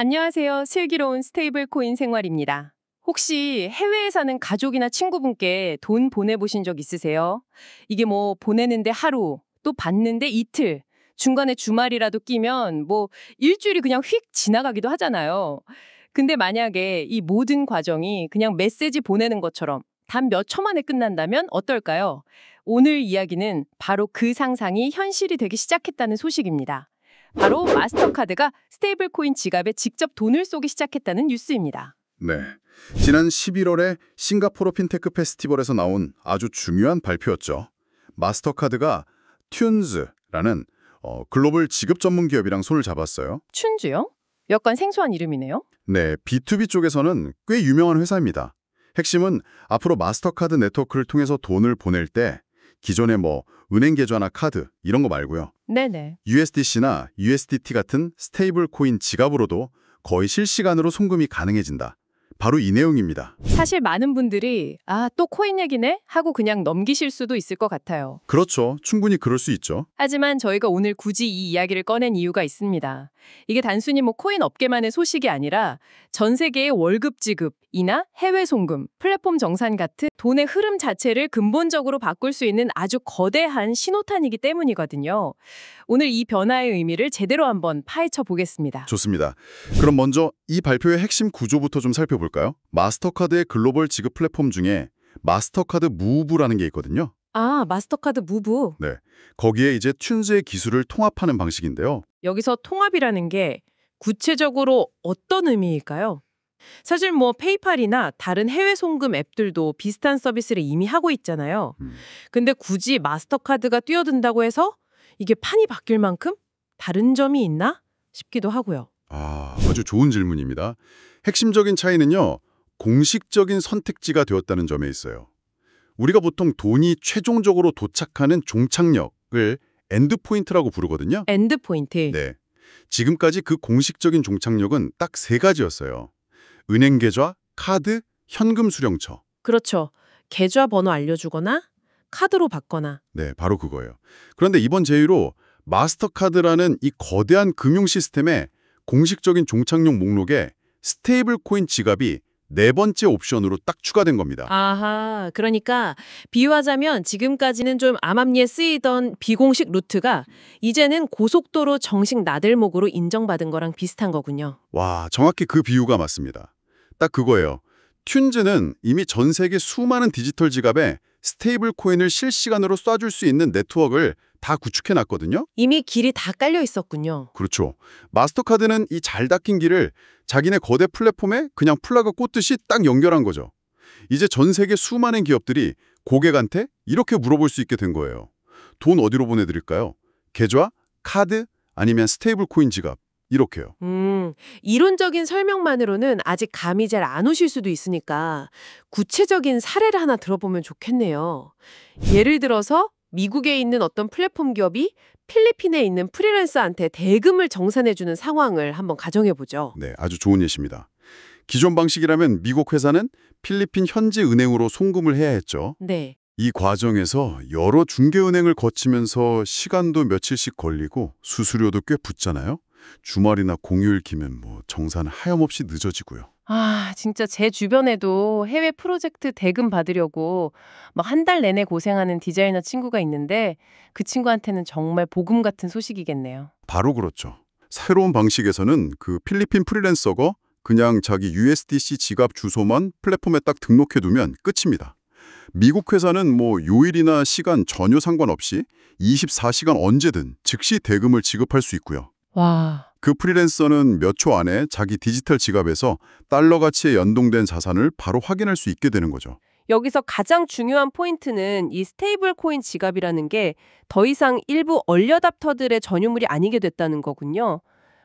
안녕하세요. 슬기로운 스테이블 코인 생활입니다. 혹시 해외에 사는 가족이나 친구분께 돈 보내보신 적 있으세요? 이게 뭐 보내는데 하루, 또 받는데 이틀, 중간에 주말이라도 끼면 뭐 일주일이 그냥 휙 지나가기도 하잖아요. 근데 만약에 이 모든 과정이 그냥 메시지 보내는 것처럼 단 몇 초 만에 끝난다면 어떨까요? 오늘 이야기는 바로 그 상상이 현실이 되기 시작했다는 소식입니다. 바로 마스터카드가 스테이블 코인 지갑에 직접 돈을 쏘기 시작했다는 뉴스입니다. 네. 지난 11월에 싱가포르 핀테크 페스티벌에서 나온 아주 중요한 발표였죠. 마스터카드가 튠즈라는 글로벌 지급 전문 기업이랑 손을 잡았어요. 춘주요? 약간 생소한 이름이네요. 네, B2B 쪽에서는 꽤 유명한 회사입니다. 핵심은 앞으로 마스터카드 네트워크를 통해서 돈을 보낼 때 기존의 은행 계좌나 카드 이런 거 말고요. 네네. USDC나 USDT 같은 스테이블 코인 지갑으로도 거의 실시간으로 송금이 가능해진다. 바로 이 내용입니다. 사실 많은 분들이 또 코인 얘기네? 하고 그냥 넘기실 수도 있을 것 같아요. 그렇죠. 충분히 그럴 수 있죠. 하지만 저희가 오늘 굳이 이 이야기를 꺼낸 이유가 있습니다. 이게 단순히 코인 업계만의 소식이 아니라 전 세계의 월급 지급이나 해외 송금, 플랫폼 정산 같은 돈의 흐름 자체를 근본적으로 바꿀 수 있는 아주 거대한 신호탄이기 때문이거든요. 오늘 이 변화의 의미를 제대로 한번 파헤쳐 보겠습니다. 좋습니다. 그럼 먼저 이 발표의 핵심 구조부터 좀 살펴볼까요? 마스터카드의 글로벌 지급 플랫폼 중에 마스터카드 무브라는 게 있거든요. 마스터카드 무브. 네, 거기에 이제 튠즈의 기술을 통합하는 방식인데요. 여기서 통합이라는 게 구체적으로 어떤 의미일까요? 사실 페이팔이나 다른 해외 송금 앱들도 비슷한 서비스를 이미 하고 있잖아요. 근데 굳이 마스터카드가 뛰어든다고 해서 이게 판이 바뀔 만큼 다른 점이 있나 싶기도 하고요. 아주 좋은 질문입니다. 핵심적인 차이는요, 공식적인 선택지가 되었다는 점에 있어요. 우리가 보통 돈이 최종적으로 도착하는 종착역을 엔드포인트라고 부르거든요. 엔드포인트. 네. 지금까지 그 공식적인 종착역은 딱 세 가지였어요. 은행 계좌, 카드, 현금 수령처. 그렇죠. 계좌 번호 알려주거나 카드로 받거나. 네, 바로 그거예요. 그런데 이번 제휴로 마스터카드라는 이 거대한 금융 시스템의 공식적인 종착역 목록에 스테이블 코인 지갑이 네 번째 옵션으로 딱 추가된 겁니다. 아하, 그러니까 비유하자면 지금까지는 좀 암암리에 쓰이던 비공식 루트가 이제는 고속도로 정식 나들목으로 인정받은 거랑 비슷한 거군요. 와, 정확히 그 비유가 맞습니다. 딱 그거예요. 튠즈는 이미 전 세계 수많은 디지털 지갑에 스테이블 코인을 실시간으로 쏴줄 수 있는 네트워크를 다 구축해놨거든요. 이미 길이 다 깔려 있었군요. 그렇죠. 마스터카드는 이 잘 닦인 길을 자기네 거대 플랫폼에 그냥 플러그 꽂듯이 딱 연결한 거죠. 이제 전 세계 수많은 기업들이 고객한테 이렇게 물어볼 수 있게 된 거예요. 돈 어디로 보내드릴까요? 계좌, 카드, 아니면 스테이블 코인 지갑. 이렇게요. 이론적인 설명만으로는 아직 감이 잘 안 오실 수도 있으니까 구체적인 사례를 하나 들어보면 좋겠네요. 예를 들어서 미국에 있는 어떤 플랫폼 기업이 필리핀에 있는 프리랜서한테 대금을 정산해주는 상황을 한번 가정해보죠. 네, 아주 좋은 예시입니다. 기존 방식이라면 미국 회사는 필리핀 현지 은행으로 송금을 해야 했죠. 네. 이 과정에서 여러 중개은행을 거치면서 시간도 며칠씩 걸리고 수수료도 꽤 붙잖아요. 주말이나 공휴일 기면 정산 하염없이 늦어지고요. 진짜 제 주변에도 해외 프로젝트 대금 받으려고 막 한 달 내내 고생하는 디자이너 친구가 있는데 그 친구한테는 정말 복음 같은 소식이겠네요. 바로 그렇죠. 새로운 방식에서는 그 필리핀 프리랜서가 그냥 자기 USDC 지갑 주소만 플랫폼에 딱 등록해두면 끝입니다. 미국 회사는 요일이나 시간 전혀 상관없이 24시간 언제든 즉시 대금을 지급할 수 있고요. 와. 그 프리랜서는 몇 초 안에 자기 디지털 지갑에서 달러 가치에 연동된 자산을 바로 확인할 수 있게 되는 거죠. 여기서 가장 중요한 포인트는 이 스테이블 코인 지갑이라는 게 더 이상 일부 얼리어답터들의 전유물이 아니게 됐다는 거군요.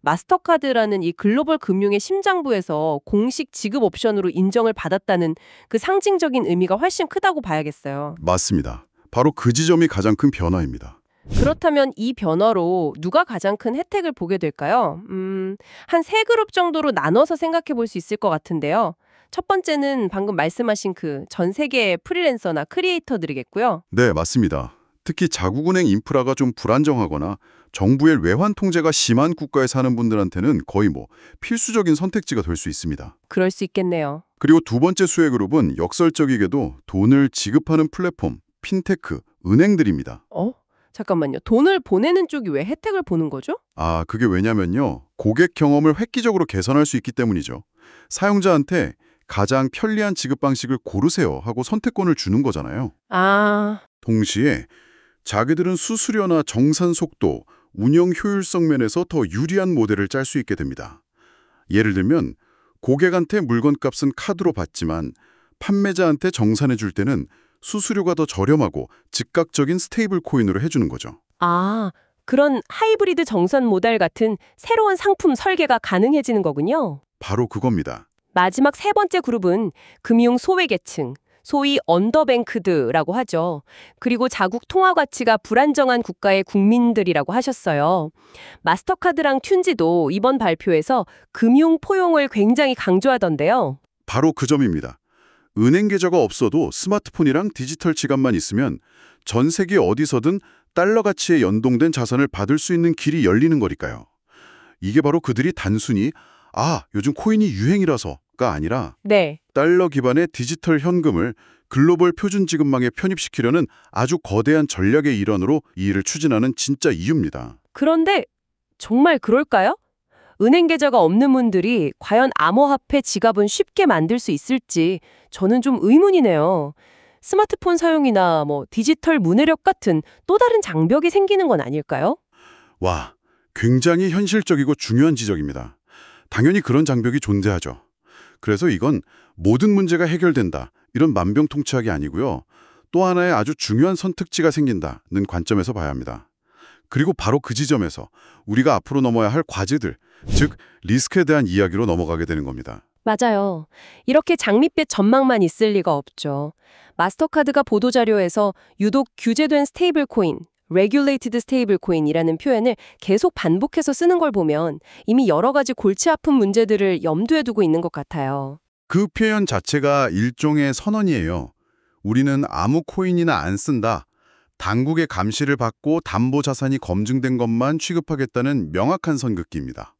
마스터카드라는 이 글로벌 금융의 심장부에서 공식 지급 옵션으로 인정을 받았다는 그 상징적인 의미가 훨씬 크다고 봐야겠어요. 맞습니다. 바로 그 지점이 가장 큰 변화입니다. 그렇다면 이 변화로 누가 가장 큰 혜택을 보게 될까요? 한 세 그룹 정도로 나눠서 생각해 볼 수 있을 것 같은데요. 첫 번째는 방금 말씀하신 그 전 세계의 프리랜서나 크리에이터들이겠고요. 네, 맞습니다. 특히 자국은행 인프라가 좀 불안정하거나 정부의 외환 통제가 심한 국가에 사는 분들한테는 거의 필수적인 선택지가 될 수 있습니다. 그럴 수 있겠네요. 그리고 두 번째 수혜 그룹은 역설적이게도 돈을 지급하는 플랫폼, 핀테크, 은행들입니다. 잠깐만요. 돈을 보내는 쪽이 왜 혜택을 보는 거죠? 그게 왜냐면요. 고객 경험을 획기적으로 개선할 수 있기 때문이죠. 사용자한테 가장 편리한 지급 방식을 고르세요 하고 선택권을 주는 거잖아요. 동시에 자기들은 수수료나 정산 속도, 운영 효율성 면에서 더 유리한 모델을 짤 수 있게 됩니다. 예를 들면 고객한테 물건값은 카드로 받지만 판매자한테 정산해 줄 때는 수수료가 더 저렴하고 즉각적인 스테이블 코인으로 해주는 거죠. 그런 하이브리드 정산 모델 같은 새로운 상품 설계가 가능해지는 거군요. 바로 그겁니다. 마지막 세 번째 그룹은 금융 소외계층, 소위 언더뱅크드라고 하죠. 그리고 자국 통화 가치가 불안정한 국가의 국민들이라고 하셨어요. 마스터카드랑 튠지도 이번 발표에서 금융 포용을 굉장히 강조하던데요. 바로 그 점입니다. 은행 계좌가 없어도 스마트폰이랑 디지털 지갑만 있으면 전 세계 어디서든 달러 가치에 연동된 자산을 받을 수 있는 길이 열리는 거니까요. 이게 바로 그들이 단순히 요즘 코인이 유행이라서가 아니라 달러 기반의 디지털 현금을 글로벌 표준 지급망에 편입시키려는 아주 거대한 전략의 일환으로 이 일을 추진하는 진짜 이유입니다. 그런데 정말 그럴까요? 은행 계좌가 없는 분들이 과연 암호화폐 지갑은 쉽게 만들 수 있을지 저는 좀 의문이네요. 스마트폰 사용이나 디지털 문해력 같은 또 다른 장벽이 생기는 건 아닐까요? 굉장히 현실적이고 중요한 지적입니다. 당연히 그런 장벽이 존재하죠. 그래서 이건 모든 문제가 해결된다, 이런 만병통치약이 아니고요. 또 하나의 아주 중요한 선택지가 생긴다는 관점에서 봐야 합니다. 그리고 바로 그 지점에서 우리가 앞으로 넘어야 할 과제들, 즉 리스크에 대한 이야기로 넘어가게 되는 겁니다. 맞아요. 이렇게 장밋빛 전망만 있을 리가 없죠. 마스터카드가 보도자료에서 유독 규제된 스테이블 코인, regulated stable coin이라는 표현을 계속 반복해서 쓰는 걸 보면 이미 여러 가지 골치 아픈 문제들을 염두에 두고 있는 것 같아요. 그 표현 자체가 일종의 선언이에요. 우리는 아무 코인이나 안 쓴다. 당국의 감시를 받고 담보 자산이 검증된 것만 취급하겠다는 명확한 선긋기입니다.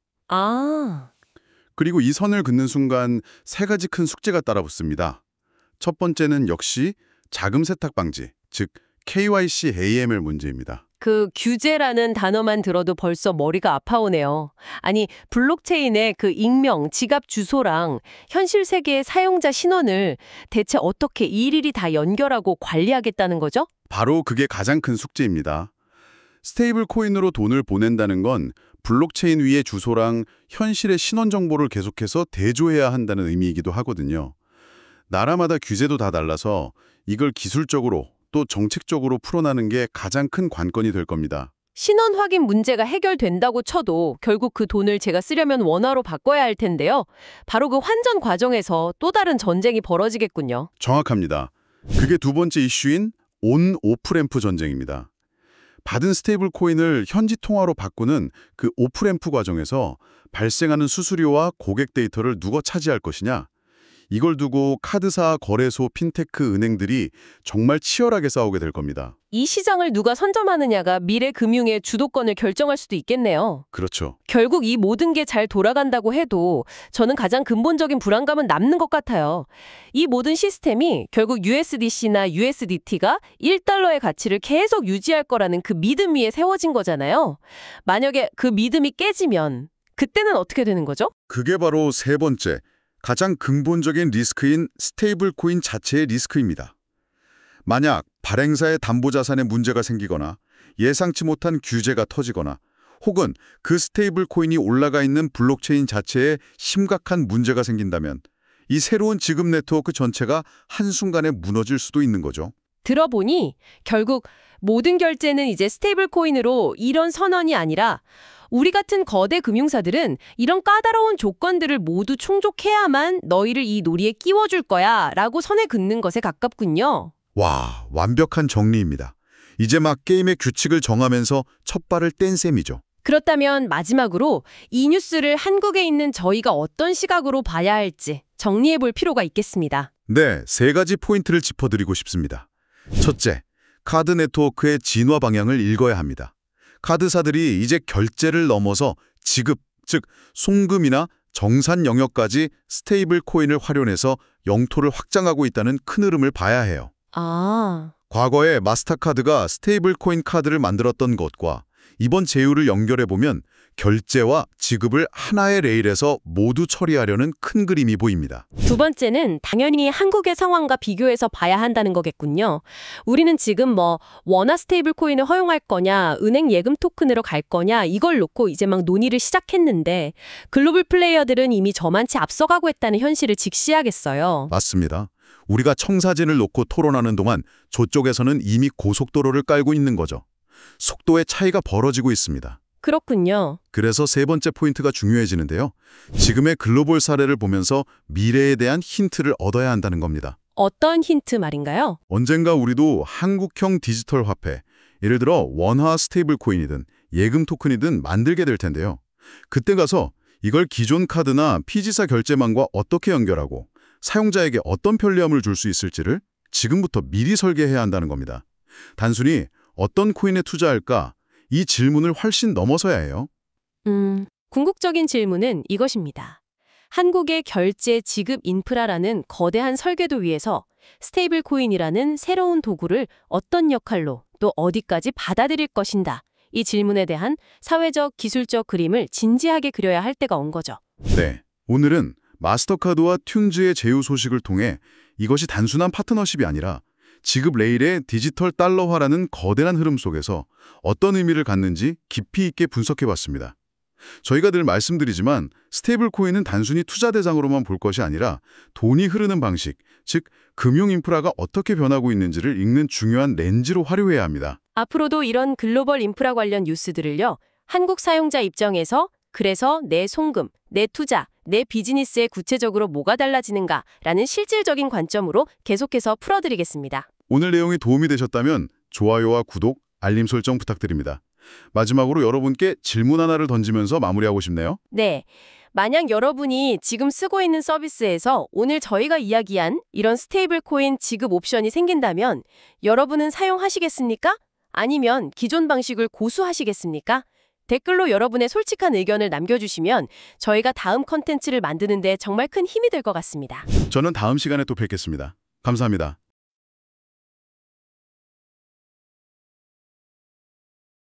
그리고 이 선을 긋는 순간 세 가지 큰 숙제가 따라붙습니다. 첫 번째는 역시 자금 세탁 방지, 즉 KYC AML 문제입니다. 그 규제라는 단어만 들어도 벌써 머리가 아파오네요. 아니, 블록체인의 그 익명, 지갑 주소랑 현실 세계의 사용자 신원을 대체 어떻게 일일이 다 연결하고 관리하겠다는 거죠? 바로 그게 가장 큰 숙제입니다. 스테이블 코인으로 돈을 보낸다는 건 블록체인 위의 주소랑 현실의 신원 정보를 계속해서 대조해야 한다는 의미이기도 하거든요. 나라마다 규제도 다 달라서 이걸 기술적으로 또 정책적으로 풀어나는 게 가장 큰 관건이 될 겁니다. 신원 확인 문제가 해결된다고 쳐도 결국 그 돈을 제가 쓰려면 원화로 바꿔야 할 텐데요. 바로 그 환전 과정에서 또 다른 전쟁이 벌어지겠군요. 정확합니다. 그게 두 번째 이슈인 온-오프램프 전쟁입니다. 받은 스테이블 코인을 현지 통화로 바꾸는 그 오프램프 과정에서 발생하는 수수료와 고객 데이터를 누가 차지할 것이냐? 이걸 두고 카드사, 거래소, 핀테크, 은행들이 정말 치열하게 싸우게 될 겁니다. 이 시장을 누가 선점하느냐가 미래 금융의 주도권을 결정할 수도 있겠네요. 그렇죠. 결국 이 모든 게 잘 돌아간다고 해도 저는 가장 근본적인 불안감은 남는 것 같아요. 이 모든 시스템이 결국 USDC나 USDT가 1달러의 가치를 계속 유지할 거라는 그 믿음 위에 세워진 거잖아요. 만약에 그 믿음이 깨지면 그때는 어떻게 되는 거죠? 그게 바로 세 번째, 가장 근본적인 리스크인 스테이블 코인 자체의 리스크입니다. 만약 발행사의 담보자산에 문제가 생기거나 예상치 못한 규제가 터지거나 혹은 그 스테이블 코인이 올라가 있는 블록체인 자체에 심각한 문제가 생긴다면 이 새로운 지급 네트워크 전체가 한순간에 무너질 수도 있는 거죠. 들어보니 결국 모든 결제는 이제 스테이블 코인으로 이런 선언이 아니라 우리 같은 거대 금융사들은 이런 까다로운 조건들을 모두 충족해야만 너희를 이 놀이에 끼워줄 거야 라고 선에 긋는 것에 가깝군요. 와, 완벽한 정리입니다. 이제 막 게임의 규칙을 정하면서 첫 발을 뗀 셈이죠. 그렇다면 마지막으로 이 뉴스를 한국에 있는 저희가 어떤 시각으로 봐야 할지 정리해 볼 필요가 있겠습니다. 네, 세 가지 포인트를 짚어드리고 싶습니다. 첫째, 카드 네트워크의 진화 방향을 읽어야 합니다. 카드사들이 이제 결제를 넘어서 지급, 즉 송금이나 정산 영역까지 스테이블 코인을 활용해서 영토를 확장하고 있다는 큰 흐름을 봐야 해요. 아, 과거에 마스터카드가 스테이블 코인 카드를 만들었던 것과 이번 제휴를 연결해보면 결제와 지급을 하나의 레일에서 모두 처리하려는 큰 그림이 보입니다. 두 번째는 당연히 한국의 상황과 비교해서 봐야 한다는 거겠군요. 우리는 지금 원화 스테이블 코인을 허용할 거냐, 은행 예금 토큰으로 갈 거냐 이걸 놓고 이제 막 논의를 시작했는데 글로벌 플레이어들은 이미 저만치 앞서가고 있다는 현실을 직시하겠어요. 맞습니다. 우리가 청사진을 놓고 토론하는 동안 저쪽에서는 이미 고속도로를 깔고 있는 거죠. 속도의 차이가 벌어지고 있습니다. 그렇군요. 그래서 세 번째 포인트가 중요해지는데요. 지금의 글로벌 사례를 보면서 미래에 대한 힌트를 얻어야 한다는 겁니다. 어떤 힌트 말인가요? 언젠가 우리도 한국형 디지털 화폐, 예를 들어 원화 스테이블 코인이든 예금 토큰이든 만들게 될 텐데요. 그때 가서 이걸 기존 카드나 피지사 결제망과 어떻게 연결하고 사용자에게 어떤 편리함을 줄 수 있을지를 지금부터 미리 설계해야 한다는 겁니다. 단순히 어떤 코인에 투자할까? 이 질문을 훨씬 넘어서야 해요. 궁극적인 질문은 이것입니다. 한국의 결제 지급 인프라라는 거대한 설계도 위에서 스테이블 코인이라는 새로운 도구를 어떤 역할로 또 어디까지 받아들일 것인가? 이 질문에 대한 사회적, 기술적 그림을 진지하게 그려야 할 때가 온 거죠. 네, 오늘은 마스터카드와 튠즈의 제휴 소식을 통해 이것이 단순한 파트너십이 아니라 지급 레일의 디지털 달러화라는 거대한 흐름 속에서 어떤 의미를 갖는지 깊이 있게 분석해봤습니다. 저희가 늘 말씀드리지만 스테이블 코인은 단순히 투자 대상으로만 볼 것이 아니라 돈이 흐르는 방식, 즉 금융 인프라가 어떻게 변하고 있는지를 읽는 중요한 렌즈로 활용해야 합니다. 앞으로도 이런 글로벌 인프라 관련 뉴스들을요. 한국 사용자 입장에서 그래서 내 송금, 내 투자, 내 비즈니스에 구체적으로 뭐가 달라지는가라는 실질적인 관점으로 계속해서 풀어드리겠습니다. 오늘 내용이 도움이 되셨다면 좋아요와 구독, 알림 설정 부탁드립니다. 마지막으로 여러분께 질문 하나를 던지면서 마무리하고 싶네요. 네. 만약 여러분이 지금 쓰고 있는 서비스에서 오늘 저희가 이야기한 이런 스테이블 코인 지급 옵션이 생긴다면 여러분은 사용하시겠습니까? 아니면 기존 방식을 고수하시겠습니까? 댓글로 여러분의 솔직한 의견을 남겨주시면 저희가 다음 컨텐츠를 만드는 데 정말 큰 힘이 될 것 같습니다. 저는 다음 시간에 또 뵙겠습니다. 감사합니다.